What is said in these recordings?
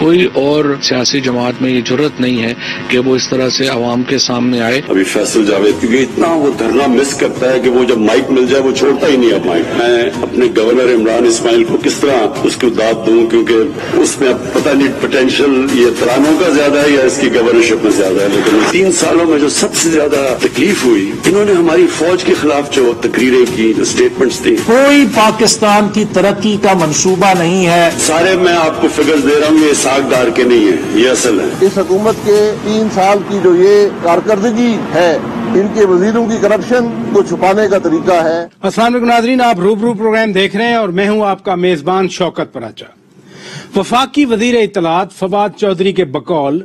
کوئی اور سیاسی جماعت میں یہ جرت نہیں ہے کہ وہ اس طرح سے عوام کے سامنے آئے. ابھی فیصل جاوید کیونکہ اتنا وہ دھرنا مس کرتا ہے کہ وہ جب مائک مل جائے وہ چھوڑتا ہی نہیں ہے مائک. میں اپنے گورنر عمران اسماعیل کو کس طرح اس کو داد دوں کیونکہ اس میں اب پتہ نہیں پوٹینشیل یہ ترانوں کا زیادہ ہے یا اس کی گورنرشپ میں زیادہ ہے. لیکن 3 سالوں میں جو سب سے زیادہ تکلیف ہوئی انہوں نے ہماری فوج کے خلاف جو تقریریں کی جو اسٹیٹمنٹس دی. کوئی پاکستان کی ترقی کا منصوبہ نہیں ہے. سارے میں آپ کو فگرز دے رہا ہوں یہ ساگدار کے نہیں ہیں یہ اصل ہے. اس حکومت کے 3 سال کی جو یہ کارکردگی ہے ان کے وزیروں کی کرپشن کو چھپانے کا طریقہ ہے. السلام علیکم ناظرین، آپ روبرو پروگرام دیکھ رہے ہیں اور میں ہوں آپ کا میزبان شوکت پراچا. وفاقی وزیر اطلاعات فواد چودھری کے بقول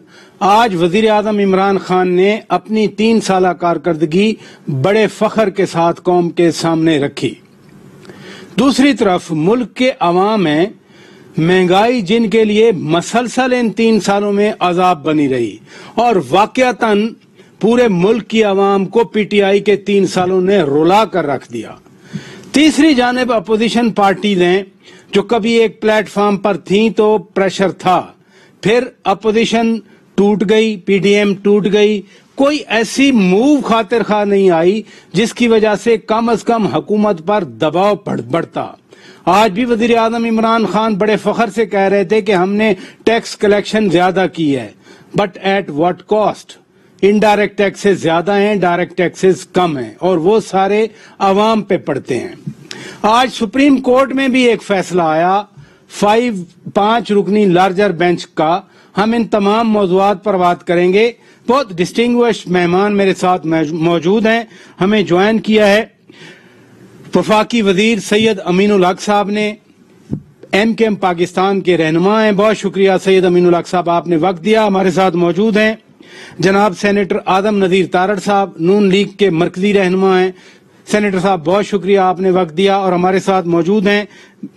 آج وزیر اعظم عمران خان نے اپنی 3 سالہ کارکردگی بڑے فخر کے ساتھ قوم کے سامنے رکھی. دوسری طرف ملک کے عوام ہیں مہنگائی جن کے لیے مسلسل ان 3 سالوں میں عذاب بنی رہی اور واقعتاً پورے ملک کی عوام کو پی ٹی آئی کے 3 سالوں نے رلا کر رکھ دیا. تیسری جانب اپوزیشن پارٹیز ہیں جو کبھی ایک پلیٹ فارم پر تھیں تو پریشر تھا، پھر اپوزیشن ٹوٹ گئی، پی ڈی ایم ٹوٹ گئی، کوئی ایسی موو خاطر خواہ نہیں آئی جس کی وجہ سے کم از کم حکومت پر دباؤ بڑھتا. آج بھی وزیر اعظم عمران خان بڑے فخر سے کہہ رہے تھے کہ ہم نے ٹیکس کلیکشن زیادہ کی ہے، but at what cost. Indirect taxes زیادہ ہیں، ڈائریکٹ ٹیکسز کم ہیں اور وہ سارے عوام پہ پڑتے ہیں. آج سپریم کورٹ میں بھی ایک فیصلہ آیا 5 رکنی لارجر بینچ کا. ہم ان تمام موضوعات پر بات کریں گے. بہت ڈسٹنگوشڈ مہمان میرے ساتھ موجود ہیں. ہمیں جوائن کیا ہے وفاقی وزیر سید امین الحق صاحب نے، ایم کے ایم پاکستان کے رہنما ہیں. بہت شکریہ سید امین الحق صاحب، آپ نے وقت دیا. ہمارے ساتھ موجود ہیں جناب سینیٹر آدم نذیر تارڑ صاحب، نون لیگ کے مرکزی رہنما ہیں. سینیٹر صاحب بہت شکریہ، آپ نے وقت دیا. اور ہمارے ساتھ موجود ہیں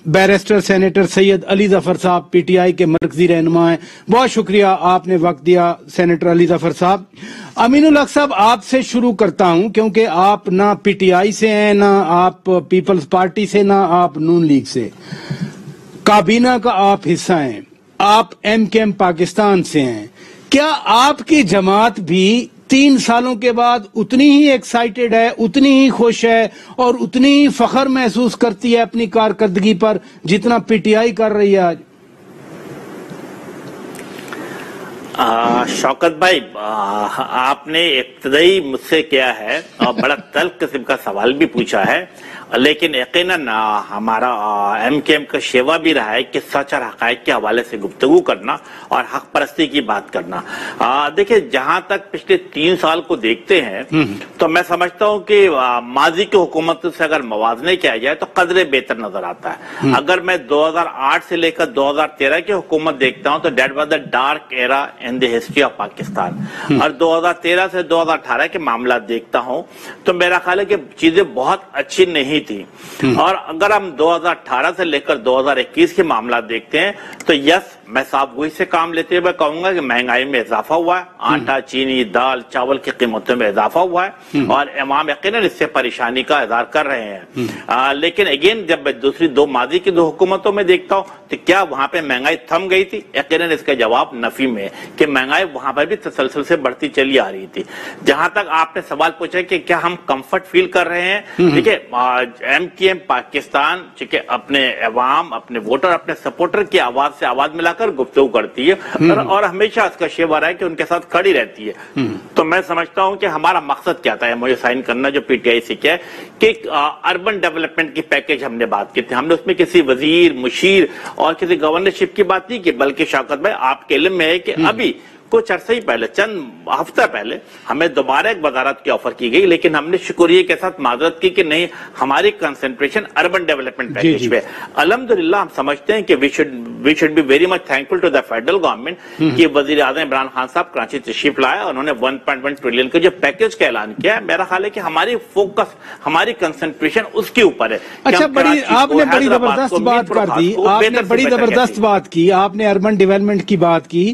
بیرسٹر سینیٹر سید علی ظفر صاحب، پی ٹی آئی کے مرکزی رہنما ہیں. بہت شکریہ، آپ نے وقت دیا سینیٹر علی ظفر صاحب. امین الحق صاحب آپ سے شروع کرتا ہوں کیونکہ آپ نہ پی ٹی آئی سے ہیں، نہ آپ پیپلز پارٹی سے، نہ آپ نون لیگ سے. کابینہ کا آپ حصہ ہیں، آپ ایم کے ایم پاکستان سے ہیں. کیا آپ کی جماعت بھی 3 سالوں کے بعد اتنی ہی ایکسائٹڈ ہے، اتنی ہی خوش ہے اور اتنی ہی فخر محسوس کرتی ہے اپنی کارکردگی پر جتنا پی ٹی آئی کر رہی ہے آج؟ شوکت بھائی، آپ نے ابتدائی مجھ سے کیا ہے اور بڑا تلخ قسم کا سوال بھی پوچھا ہے، لیکن یقیناً ہمارا ایم کے ایم کا شیوا بھی رہا ہے کہ سچ اور حقائق کے حوالے سے گفتگو کرنا اور حق پرستی کی بات کرنا. دیکھیں، جہاں تک پچھلے 3 سال کو دیکھتے ہیں تو میں سمجھتا ہوں کہ ماضی کی حکومت سے اگر موازنے کیا جائے تو قدرے بہتر نظر آتا ہے. اگر میں 2008 سے لے کر 2013 کی حکومت دیکھتا ہوں تو that was the dark era in the history of Pakistan, اور 2013 سے 2018 کے معاملات دیکھتا ہوں تو میرا خیال ہے کہ چیزیں بہت اچھی نہیں تھی. اور اگر ہم 2018 سے لے کر 2021 کے معاملات دیکھتے ہیں تو یس، میں صاحب وہی سے کام لیتے ہوئے کہوں گا کہ مہنگائی میں اضافہ ہوا ہے، آٹا، چینی، دال، چاول کی قیمتوں میں اضافہ ہوا ہے اور عوام یقیناً اس سے پریشانی کا اظہار کر رہے ہیں. لیکن اگین جب میں دوسری ماضی کی 2 حکومتوں میں دیکھتا ہوں تو کیا وہاں پہ مہنگائی تھم گئی تھی؟ یقیناً اس کا جواب نفی میں ہے کہ مہنگائی وہاں پر بھی تسلسل سے بڑھتی چلی آ رہی تھی. جہاں تک آپ نے سوال پوچھا کہ کیا ہم کمفرٹ فیل کر رہے ہیں، دیکھیں ایم کی ایم پاکستان چونکہ اپنے عوام، اپنے ووٹر، اپنے سپورٹر کی آواز سے آواز ملا کر گفتگو کرتی ہے اور ہمیشہ اس کا شیوا ہے کہ ان کے ساتھ کھڑی رہتی ہے. تو میں سمجھتا ہوں کہ ہمارا مقصد کیا تھا مجھے سائن کرنا جو پی ٹی آئی سے کیا ہے کہ اربن ڈیولپمنٹ کی پیکج ہم نے بات کی تھی. ہم نے اس میں کسی وزیر، مشیر اور کسی گورنرشپ کی بات نہیں کی، بلکہ شوکت بھائی آپ کے علم میں ہے کہ ابھی کچھ عرصے ہی پہلے، چند ہفتہ پہلے ہمیں دوبارہ ایک وزارت کی آفر کی گئی، لیکن ہم نے شکریہ کے ساتھ معذرت کی کہ نہیں، ہماری کنسنٹریشن اربن ڈیولپمنٹ پیکج پہ. الحمدللہ ہم سمجھتے ہیں کہ we should be very much thankful to the federal government کہ وزیر اعظم عمران خان صاحب کراچی تشریف لائے، انہوں نے 1.1 ٹریلین کا جو پیکج کا اعلان کیا ہے. میرا خیال ہے کہ ہماری فوکس، ہماری کنسنٹریشن اس کے اوپر ہے. اچھا، آپ نے بڑی زبردست بات کر دی، آپ نے بڑی زبردست بات کی، آپ نے اربن ڈیولپمنٹ کی بات کی.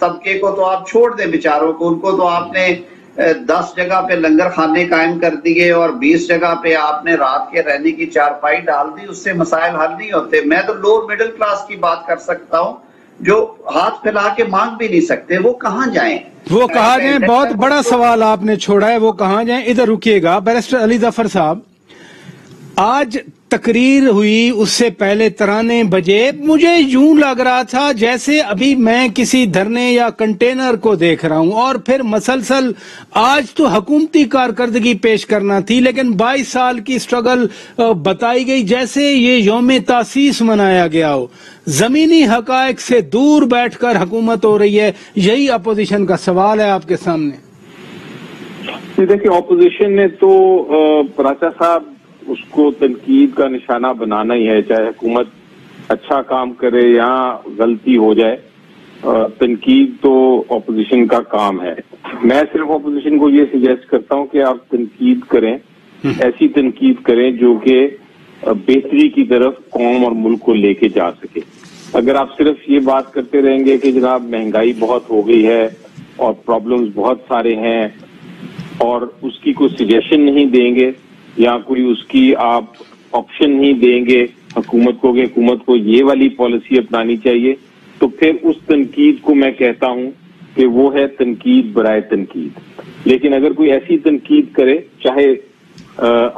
طبقے کو تو آپ چھوڑ دیں بیچاروں کو، ان کو تو آپ نے 10 جگہ پہ لنگر خانے قائم کر دیے اور 20 جگہ پہ آپ نے رات کے رہنے کی چارپائی ڈال دی، اس سے مسائل حل نہیں ہوتے۔ میں تو لوور مڈل کلاس کی بات کر سکتا ہوں جو ہاتھ پھیلا کے مانگ بھی نہیں سکتے، وہ کہاں جائیں؟ وہ کہاں جائیں؟ بہت بڑا سوال آپ نے چھوڑا ہے، وہ کہاں جائیں؟ ادھر رکیے گا بیرسٹر علی ظفر صاحب، آج تقریر ہوئی، اس سے پہلے ترانے بجے، مجھے یوں لگ رہا تھا جیسے ابھی میں کسی دھرنے یا کنٹینر کو دیکھ رہا ہوں، اور پھر مسلسل آج تو حکومتی کارکردگی پیش کرنا تھی لیکن 22 سال کی سٹرگل بتائی گئی، جیسے یہ یوم تاسیس منایا گیا ہو۔ زمینی حقائق سے دور بیٹھ کر حکومت ہو رہی ہے، یہی اپوزیشن کا سوال ہے آپ کے سامنے۔ دیکھیں، اپوزیشن نے تو پراچا صاحب اس کو تنقید کا نشانہ بنانا ہی ہے، چاہے حکومت اچھا کام کرے یا غلطی ہو جائے، تنقید تو اپوزیشن کا کام ہے۔ میں صرف اپوزیشن کو یہ سجیسٹ کرتا ہوں کہ آپ تنقید کریں، ایسی تنقید کریں جو کہ بہتری کی طرف قوم اور ملک کو لے کے جا سکے۔ اگر آپ صرف یہ بات کرتے رہیں گے کہ جناب مہنگائی بہت ہو گئی ہے اور پرابلمز بہت سارے ہیں، اور اس کی کوئی سجیشن نہیں دیں گے یا کوئی اس کی آپ آپشن نہیں دیں گے حکومت کو کہ حکومت کو یہ والی پالیسی اپنانی چاہیے، تو پھر اس تنقید کو میں کہتا ہوں کہ وہ ہے تنقید برائے تنقید۔ لیکن اگر کوئی ایسی تنقید کرے، چاہے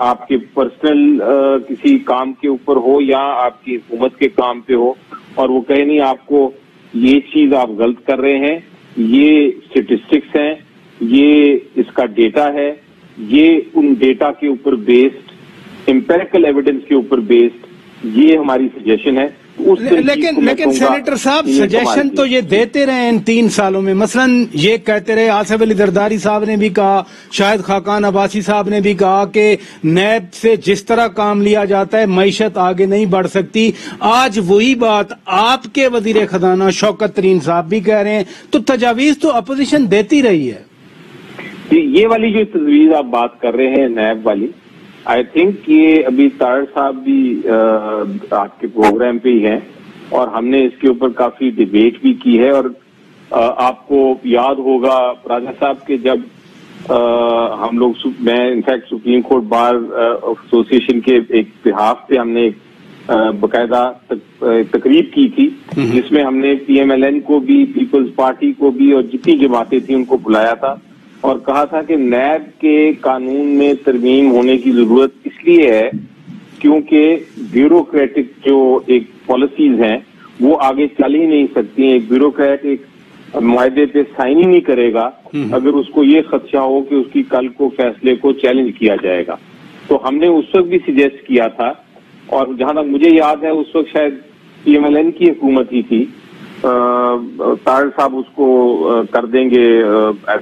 آپ کے پرسنل کسی کام کے اوپر ہو یا آپ کی حکومت کے کام پہ ہو، اور وہ کہے نہیں آپ کو یہ چیز آپ غلط کر رہے ہیں، یہ اسٹیٹسٹکس ہیں، یہ اس کا ڈیٹا ہے، یہ ان ڈیٹا کے اوپر بیسڈ، امپیریکل ایویڈنس کے اوپر بیسڈ یہ ہماری سجیشن ہے۔ لیکن سینیٹر صاحب سجیشن تو یہ دیتے رہے ان 3 سالوں میں، مثلا یہ کہتے رہے، آصف علی زرداری صاحب نے بھی کہا، شاہد خاقان عباسی صاحب نے بھی کہا کہ نیب سے جس طرح کام لیا جاتا ہے معیشت آگے نہیں بڑھ سکتی۔ آج وہی بات آپ کے وزیر خزانہ شوکت ترین صاحب بھی کہہ رہے ہیں، تو تجاویز تو اپوزیشن دیتی رہی ہے۔ یہ والی جو تجویز آپ بات کر رہے ہیں نیب والی، آئی تھنک یہ ابھی طاہر صاحب بھی آپ کے پروگرام پہ ہی ہیں، اور ہم نے اس کے اوپر کافی ڈیبیٹ بھی کی ہے، اور آپ کو یاد ہوگا راجا صاحب کے جب ہم لوگ، میں in fact supreme court bar association کے ایک بحاف پہ ہم نے ایک باقاعدہ تقریب کی تھی، جس میں ہم نے پی ایم ایل این کو بھی، پیپلز پارٹی کو بھی، اور جتنی جماعتیں تھیں ان کو بلایا تھا، اور کہا تھا کہ نیب کے قانون میں ترمیم ہونے کی ضرورت اس لیے ہے کیونکہ بیوروکریٹک جو ایک پالیسیز ہیں وہ آگے چل ہی نہیں سکتی ہیں۔ ایک بیوروکریٹ ایک معاہدے پہ سائن ہی نہیں کرے گا اگر اس کو یہ خدشہ ہو کہ اس کی کل کو فیصلے کو چیلنج کیا جائے گا۔ تو ہم نے اس وقت بھی سجیسٹ کیا تھا، اور جہاں تک مجھے یاد ہے اس وقت شاید پی ایم ایل این کی حکومت ہی تھی، طاہر صاحب اس کو کر دیں گے،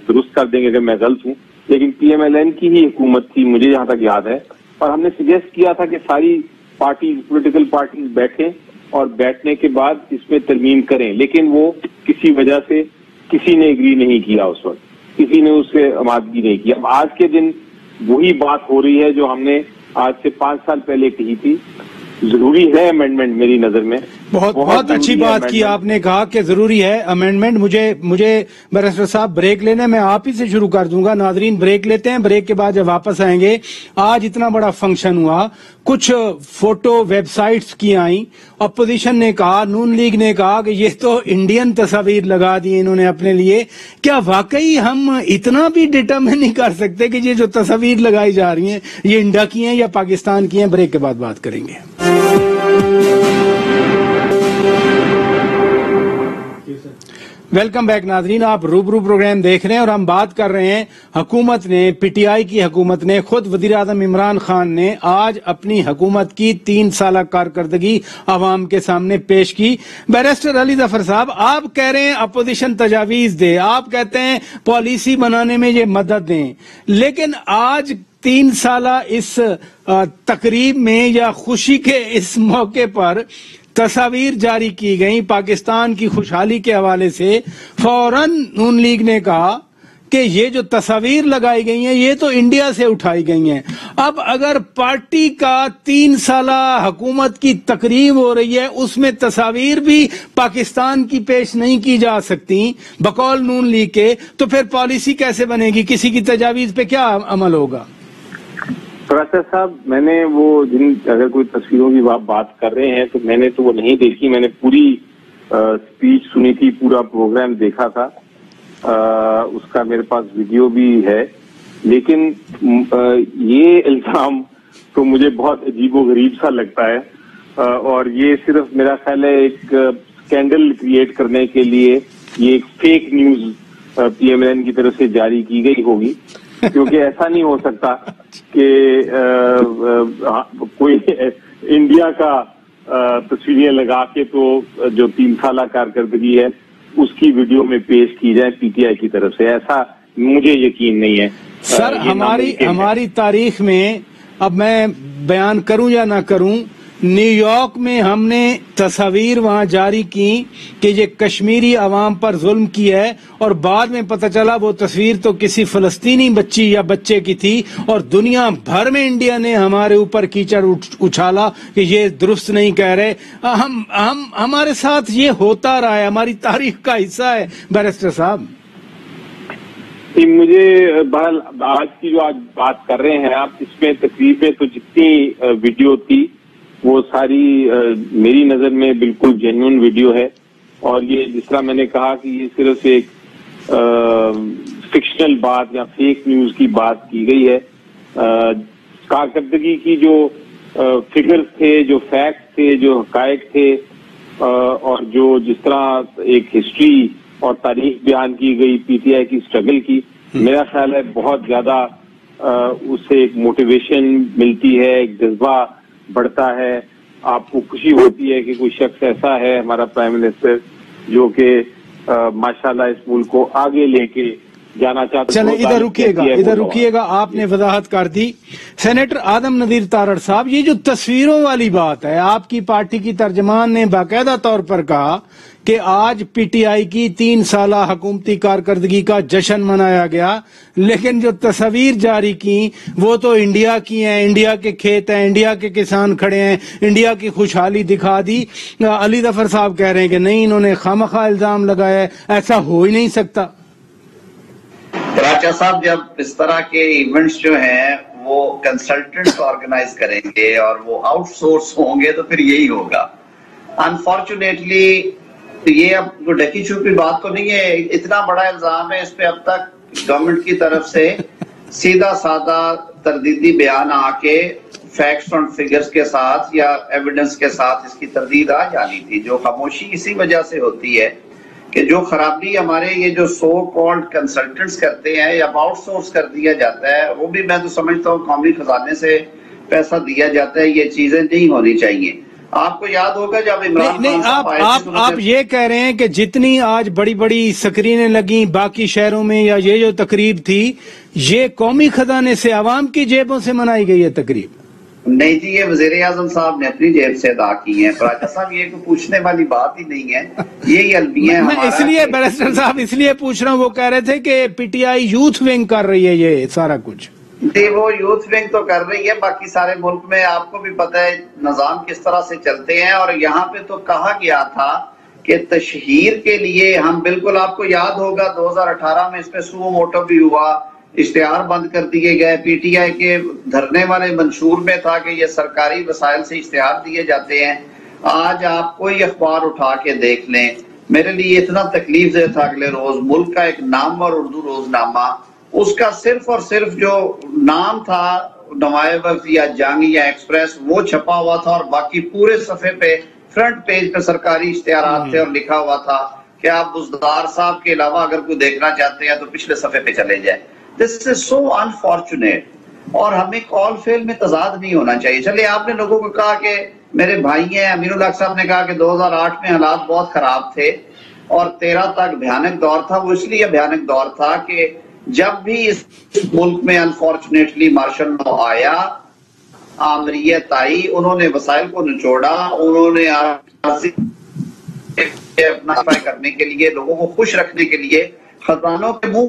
درست کر دیں گے اگر میں غلط ہوں، لیکن پی ایم ایل این کی ہی حکومت تھی مجھے جہاں تک یاد ہے، اور ہم نے سجیسٹ کیا تھا کہ ساری پارٹیز، پولیٹیکل پارٹیز بیٹھیں اور بیٹھنے کے بعد اس میں ترمیم کریں، لیکن وہ کسی وجہ سے کسی نے اگری نہیں کیا، اس وقت کسی نے اس سے آمادگی نہیں کی۔ اب آج کے دن وہی بات ہو رہی ہے جو ہم نے آج سے 5 سال پہلے کہی تھی۔ ضروری ہے امینڈمنٹ میری نظر میں، بہت اچھی بات کی آپ نے، کہا کہ ضروری ہے امینڈمنٹ۔ مجھے بیرسٹر صاحب بریک لینا ہے، میں آپ ہی سے شروع کر دوں گا۔ ناظرین بریک لیتے ہیں، بریک کے بعد جب واپس آئیں گے، آج اتنا بڑا فنکشن ہوا، کچھ فوٹو ویب سائٹس کی آئیں، اپوزیشن نے کہا، نون لیگ نے کہا کہ یہ تو انڈین تصاویر لگا دی انہوں نے اپنے لیے۔ کیا واقعی ہم اتنا بھی ڈٹرمن نہیں کر سکتے کہ یہ جو تصاویر لگائی جا رہی ہیں یہ انڈیا کی ہیں یا پاکستان کی ہیں؟ بریک کے بعد بات کریں گے۔ ویلکم بیک ناظرین، آپ روبرو پروگرام دیکھ رہے ہیں اور ہم بات کر رہے ہیں حکومت نے، پی ٹی آئی کی حکومت نے، خود وزیر اعظم عمران خان نے آج اپنی حکومت کی 3 سالہ کارکردگی عوام کے سامنے پیش کی۔ بیرسٹر علی ظفر صاحب، آپ کہہ رہے ہیں اپوزیشن تجاویز دے، آپ کہتے ہیں پالیسی بنانے میں یہ مدد دیں، لیکن آج 3 سالہ اس تقریب میں یا خوشی کے اس موقع پر تصاویر جاری کی گئیں پاکستان کی خوشحالی کے حوالے سے، فوراً نون لیگ نے کہا کہ یہ جو تصاویر لگائی گئی ہیں یہ تو انڈیا سے اٹھائی گئی ہیں. اب اگر پارٹی کا 3 سالہ حکومت کی تقریب ہو رہی ہے اس میں تصاویر بھی پاکستان کی پیش نہیں کی جا سکتی بقول نون لیگ کے, تو پھر پالیسی کیسے بنے گی؟ کسی کی تجاویز پہ کیا عمل ہوگا؟ پراچا صاحب, میں نے وہ اگر کوئی تصویروں کی بات کر رہے ہیں تو میں نے تو وہ نہیں دیکھی. میں نے پوری اسپیچ سنی تھی, پورا پروگرام دیکھا تھا, اس کا میرے پاس ویڈیو بھی ہے. لیکن یہ الزام تو مجھے بہت عجیب و غریب سا لگتا ہے, اور یہ صرف میرا خیال ہے ایک اسکینڈل کریٹ کرنے کے لیے یہ ایک fake news P M L N کی طرف سے جاری کی گئی ہوگی, کیونکہ ایسا نہیں ہو سکتا کہ کوئی انڈیا کا تصویریں لگا کے تو جو 3 سالہ کارکردگی ہے اس کی ویڈیو میں پیش کی جائے پی ٹی آئی کی طرف سے. ایسا مجھے یقین نہیں ہے. سر, ہماری تاریخ میں, اب میں بیان کروں یا نہ کروں, نیو یارک میں ہم نے تصاویر وہاں جاری کی کہ یہ کشمیری عوام پر ظلم کیا ہے, اور بعد میں پتہ چلا وہ تصویر تو کسی فلسطینی بچی یا بچے کی تھی, اور دنیا بھر میں انڈیا نے ہمارے اوپر کیچڑ اچھالا کہ یہ درست نہیں کہہ رہے. ہمارے ساتھ یہ ہوتا رہا ہے, ہماری تاریخ کا حصہ ہے. بیرسٹر صاحب, مجھے آج کی جو بات کر رہے ہیں آپ, اس میں تقریباً تو جتنی ویڈیو تھی وہ ساری میری نظر میں بالکل جینوئن ویڈیو ہے, اور یہ جس طرح میں نے کہا کہ یہ صرف ایک فکشنل بات یا فیک نیوز کی بات کی گئی ہے. کارکردگی کی جو فگرز تھے, جو فیکٹس تھے, جو حقائق تھے, اور جو جس طرح ایک ہسٹری اور تاریخ بیان کی گئی پی ٹی آئی کی اسٹرگل کی, میرا خیال ہے بہت زیادہ اس سے ایک موٹیویشن ملتی ہے, ایک جذبہ بڑھتا ہے. آپ کو خوشی ہوتی ہے کہ کوئی شخص ایسا ہے ہمارا پرائم منسٹر جو کہ ماشاءاللہ اس ملک کو آگے لے کے جانا چاہتا. چلیں ادھر رکیے گا, آپ نے وضاحت کر دی. سینیٹر آدم نذیر تارڑ صاحب, یہ جو تصویروں والی بات ہے, آپ کی پارٹی کی ترجمان نے باقاعدہ طور پر کہا کہ آج پی ٹی آئی کی 3 سالہ حکومتی کارکردگی کا جشن منایا گیا, لیکن جو تصاویر جاری کی وہ تو انڈیا کی ہیں, انڈیا کے کھیت ہیں, انڈیا کے کسان کھڑے ہیں, انڈیا کی خوشحالی دکھا دی. علی ظفر صاحب کہہ رہے ہیں کہ نہیں, انہوں نے خامخواہ الزام لگایا ہے, ایسا ہو ہی نہیں سکتا. راجا صاحب, جب اس طرح کے ایونٹس جو ہیں وہ کنسلٹنٹ آرگنائز کریں گے اور وہ آؤٹ سورس ہوں گے تو پھر یہی ہوگا. انفارچونیٹلی یہ اب ڈکی چھپی بات تو نہیں ہے, اتنا بڑا الزام ہے, اس پہ اب تک گورنمنٹ کی طرف سے سیدھا سادہ تردیدی بیان آ کے فیکٹس اور فگرز کے ساتھ یا ایویڈنس کے ساتھ اس کی تردید آ جانی تھی. جو خاموشی اسی وجہ سے ہوتی ہے کہ جو خرابی ہمارے یہ جو سو کالڈ کنسلٹنٹس کرتے ہیں یا آؤٹ سورس کر دیا جاتا ہے, وہ بھی میں تو سمجھتا ہوں قومی خزانے سے پیسہ دیا جاتا ہے. یہ چیزیں نہیں ہونی چاہیے. آپ کو یاد ہوگا جب عمران خان آپ یہ کہہ رہے ہیں کہ جتنی آج بڑی بڑی سکرینیں لگیں باقی شہروں میں یا یہ جو تقریب تھی یہ قومی خزانے سے, عوام کی جیبوں سے منائی گئی ہے تقریب؟ نہیں جی, یہ وزیر اعظم صاحب نے اپنی جیب سے ادا کی ہیں. راجا صاحب, یہ کوئی پوچھنے والی بات ہی نہیں ہے, یہی المیہ ہے. میں اس لیے بیرسٹر صاحب اس لیے پوچھ رہا ہوں, وہ کہہ رہے تھے کہ P T I youth wing کر رہی ہے یہ سارا کچھ. جی, وہ یوتھ ونگ تو کر رہی ہے, باقی سارے ملک میں آپ کو بھی پتہ ہے نظام کس طرح سے چلتے ہیں. اور یہاں پہ تو کہا گیا تھا کہ تشہیر کے لیے ہم بالکل, آپ کو یاد ہوگا 2018 میں اس پہ سو موٹو بھی ہوا, اشتہار بند کر دیے گئے. پی ٹی آئی کے دھرنے والے منشور میں تھا کہ یہ سرکاری وسائل سے اشتہار دیے جاتے ہیں. آج آپ کوئی اخبار اٹھا کے دیکھ لیں, میرے لیے اتنا تکلیف دہ تھا. اگلے روز ملک کا ایک نام اور اردو روزنامہ, اس کا صرف اور صرف جو نام تھا نمائے وقت یا جنگ یا ایکسپریس وہ چھپا ہوا تھا, اور باقی پورے صفحے پہ فرنٹ پیج پہ سرکاری اشتہارات تھے اور لکھا ہوا تھا کہ آپ بزدار صاحب کے علاوہ اگر کوئی دیکھنا چاہتے ہیں تو پچھلے صفحے پہ چلے جائیں. This is so unfortunate. اور ہمیں کال فیل میں تضاد نہیں ہونا چاہیے. چلے آپ نے لوگوں کو کہا کہ میرے بھائی ہیں, امین الحق صاحب نے کہا کہ 2008 میں حالات بہت خراب تھے اور 13 تک بھیانک دور تھا. وہ اس لیے بھیانک دور تھا کہ جب بھی اس ملک میں انفارچونیٹلی مارشل لا آیا, آمریت آئی, انہوں نے وسائل کو نچوڑا, انہوں نے اپنا کرنے کے لیے, لوگوں کو خوش رکھنے کے لیے خزانوں کے منہ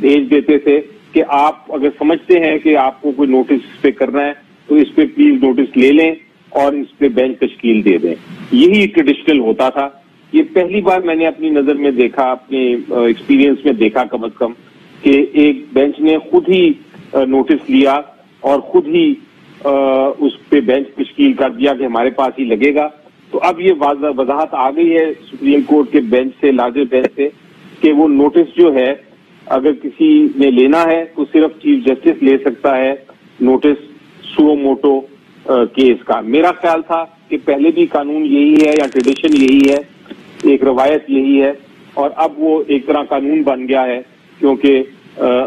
بھیج دیتے تھے کہ آپ اگر سمجھتے ہیں کہ آپ کو کوئی نوٹس اس پہ کرنا ہے تو اس پہ پلیز نوٹس لے لیں اور اس پہ بینچ تشکیل دے دیں. یہی ٹریڈیشنل ہوتا تھا. یہ پہلی بار میں نے اپنی نظر میں دیکھا, اپنے ایکسپیرینس میں دیکھا کم از کم, کہ ایک بینچ نے خود ہی نوٹس لیا اور خود ہی اس پہ بینچ تشکیل کر دیا کہ ہمارے پاس ہی لگے گا. تو اب یہ وضاحت آ گئی ہے سپریم کورٹ کے بینچ سے, لارجر بینچ سے, کہ وہ نوٹس جو ہے اگر کسی نے لینا ہے تو صرف چیف جسٹس لے سکتا ہے نوٹس سو موٹو کیس کا. میرا خیال تھا کہ پہلے بھی قانون یہی ہے یا ٹریڈیشن یہی ہے, ایک روایت یہی ہے, اور اب وہ ایک طرح قانون بن گیا ہے کیونکہ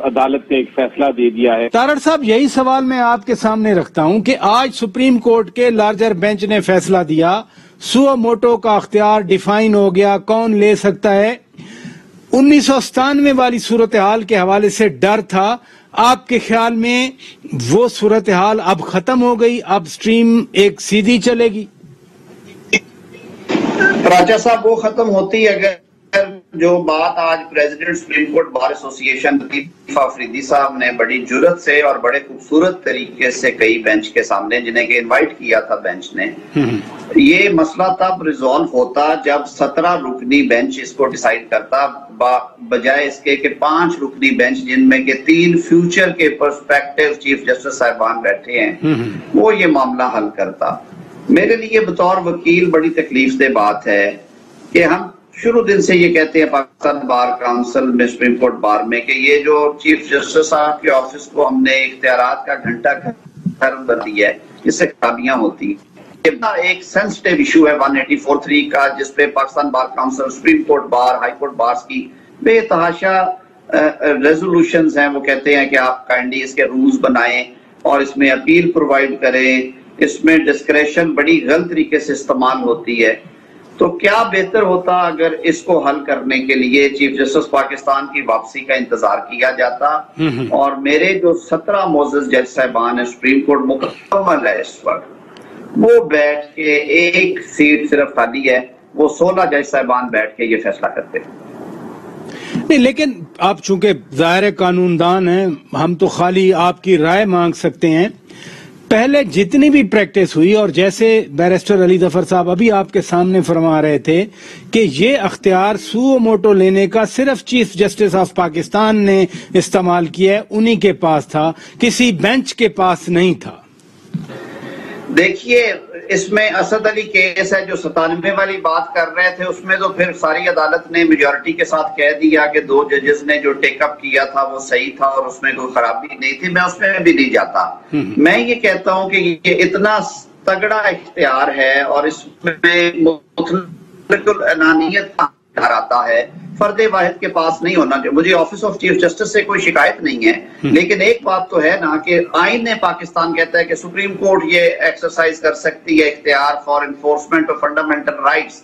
عدالت نے ایک فیصلہ دے دیا ہے. تارڑ صاحب, یہی سوال میں آپ کے سامنے رکھتا ہوں کہ آج سپریم کورٹ کے لارجر بینچ نے فیصلہ دیا, سو موٹو کا اختیار ڈیفائن ہو گیا, کون لے سکتا ہے. 1997 والی صورتحال کے حوالے سے ڈر تھا, آپ کے خیال میں وہ صورتحال اب ختم ہو گئی, اب سٹریم ایک سیدھی چلے گی؟ راجہ صاحب, وہ ختم ہوتی اگر جو بات آج پریزیڈنٹ سپریم کورٹ بار ایسوسی ایشن لطیفہ افریدی صاحب نے بڑی جرت سے اور بڑے خوبصورت طریقے سے کئی بینچ کے سامنے, جنہیں کہ انوائٹ کیا تھا بینچ نے, یہ مسئلہ تب ریزالو ہوتا جب 17 رکنی بینچ اس کو ڈیسائیڈ کرتا, بجائے اس کے کہ 5 رکنی بینچ جن میں کہ 3 فیوچر کے پرسپیکٹیو چیف جسٹس صاحبان بیٹھے ہیں, وہ یہ معاملہ حل کرتا. میرے لیے بطور وکیل بڑی تکلیف دہ بات ہے کہ ہم شروع دن سے یہ کہتے ہیں پاکستان بار کاؤنسل میں, سپریم کورٹ بار میں, کہ یہ جو چیف جسٹس صاحب کے آفس کو ہم نے اختیارات کا گھنٹہ گھر بن دیا ہے, اس سے خرابیاں ہوتی ہیں. ایک سینسٹیو ایشو ہے 184(3) کا, جس پہ Pakistan bar council, supreme court bar, high court bars کی بے تحاشا ریزولوشنز ہیں. وہ کہتے ہیں کہ آپ کائنڈلی اس کے رولز بنائیں اور اس میں اپیل پرووائڈ کریں. اس میں ڈسکریشن بڑی غلط طریقے سے استعمال ہوتی ہے. تو کیا بہتر ہوتا اگر اس کو حل کرنے کے لیے چیف جسٹس پاکستان کی واپسی کا انتظار کیا جاتا, اور میرے جو 17 معزز جج صاحبان ہیں, سپریم کورٹ مکمل ہے اس وقت, وہ بیٹھ کے, ایک سیٹ صرف خالی ہے, وہ 16 جج صاحبان بیٹھ کے یہ فیصلہ کرتے ہیں. نہیں, لیکن آپ چونکہ ظاہر قانون دان ہیں, ہم تو خالی آپ کی رائے مانگ سکتے ہیں. پہلے جتنی بھی پریکٹس ہوئی, اور جیسے بیرسٹر علی ظفر صاحب ابھی آپ کے سامنے فرما رہے تھے کہ یہ اختیار سو موٹو لینے کا صرف چیف جسٹس آف پاکستان نے استعمال کیا ہے, انہی کے پاس تھا, کسی بینچ کے پاس نہیں تھا. دیکھیے, اس میں اسد علی کیس ہے جو 97 والی بات کر رہے تھے, اس میں تو پھر ساری عدالت نے میجورٹی کے ساتھ کہہ دیا کہ 2 ججز نے جو ٹیک اپ کیا تھا وہ صحیح تھا اور اس میں کوئی خرابی نہیں تھی. میں اس میں بھی نہیں جاتا. میں یہ کہتا ہوں کہ یہ اتنا تگڑا اختیار ہے اور اس میں مطلق الانانیت کا آتا ہے, فرد واحد کے پاس نہیں ہونا چاہیے. مجھے آفس آف چیف جسٹس سے کوئی شکایت نہیں ہے, لیکن ایک بات تو ہے نا کہ آئین پاکستان کہتا ہے کہ سپریم کورٹ یہ ایکسرسائز کر سکتی ہے اختیار for enforcement of fundamental rights.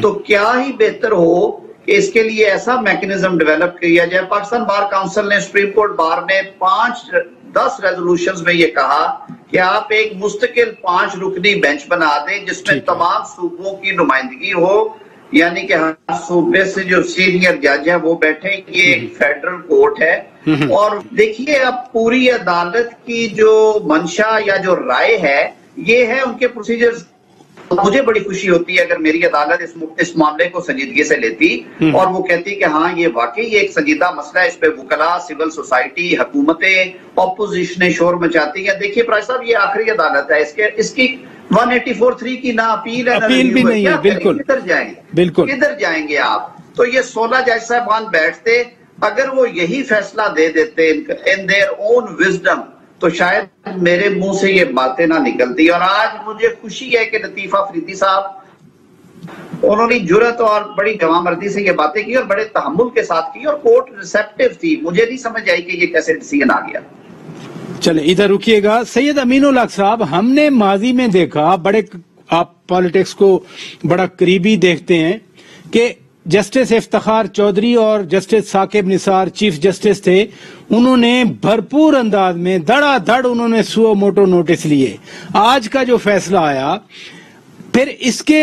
تو کیا ہی بہتر ہو کہ اس کے لیے ایسا میکنزم ڈیولپ کیا جائے. پاکستان بار کاؤنسل نے, سپریم کورٹ بار نے 5-10 ریزولوشنز میں یہ کہا کہ آپ ایک مستقل 5 رکنی بینچ بنا دیں جس میں تمام صوبوں کی نمائندگی ہو, یعنی کہ ہر صوبے سے جو سینئر جج ہے وہ بیٹھے. یہ ایک فیڈرل کورٹ ہے. اور دیکھیے, اب پوری عدالت کی جو منشا یا جو رائے ہے یہ ہے ان کے پروسیجرز. مجھے بڑی خوشی ہوتی ہے اگر میری عدالت اس معاملے کو سنجیدگی سے لیتی اور وہ کہتی کہ ہاں یہ واقعی ایک سنجیدہ مسئلہ ہے, اس پہ وکلاء, سول سوسائٹی, حکومتیں, اپوزیشنیں شور مچاتی ہیں. دیکھیے پرائز صاحب, یہ آخری عدالت ہے, اس کی 184(3) کی نہ اپیل ہے, اپیل بھی نہیں ہے. بالکل, کدھر جائیں گے, بالکل کدھر جائیں گے آپ. تو یہ 16 جج صاحبان بیٹھتے, اگر وہ یہی فیصلہ دے دیتے ان دیئر اون وزڈم, تو شاید میرے منہ سے یہ باتیں نہ نکلتی. اور آج مجھے خوشی ہے کہ لطیفہ افریدی صاحب, انہوں نے جرت اور بڑی جوانمردی سے یہ باتیں کی اور بڑے تحمل کے ساتھ کی, اور کورٹ ریسیپٹیو تھی. مجھے نہیں سمجھ آئی کہ یہ کیسے ڈیسیژن آ گیا. چلے ادھر رکیے گا. سید امین الحق صاحب, ہم نے ماضی میں دیکھا, بڑے آپ پالیٹکس کو بڑا قریبی دیکھتے ہیں, کہ جسٹس افتخار چودھری اور justice Saqib Nisar chief justice تھے, انہوں نے بھرپور انداز میں دھڑا دھڑ انہوں نے سو موٹو نوٹس لیے. آج کا جو فیصلہ آیا, پھر اس کے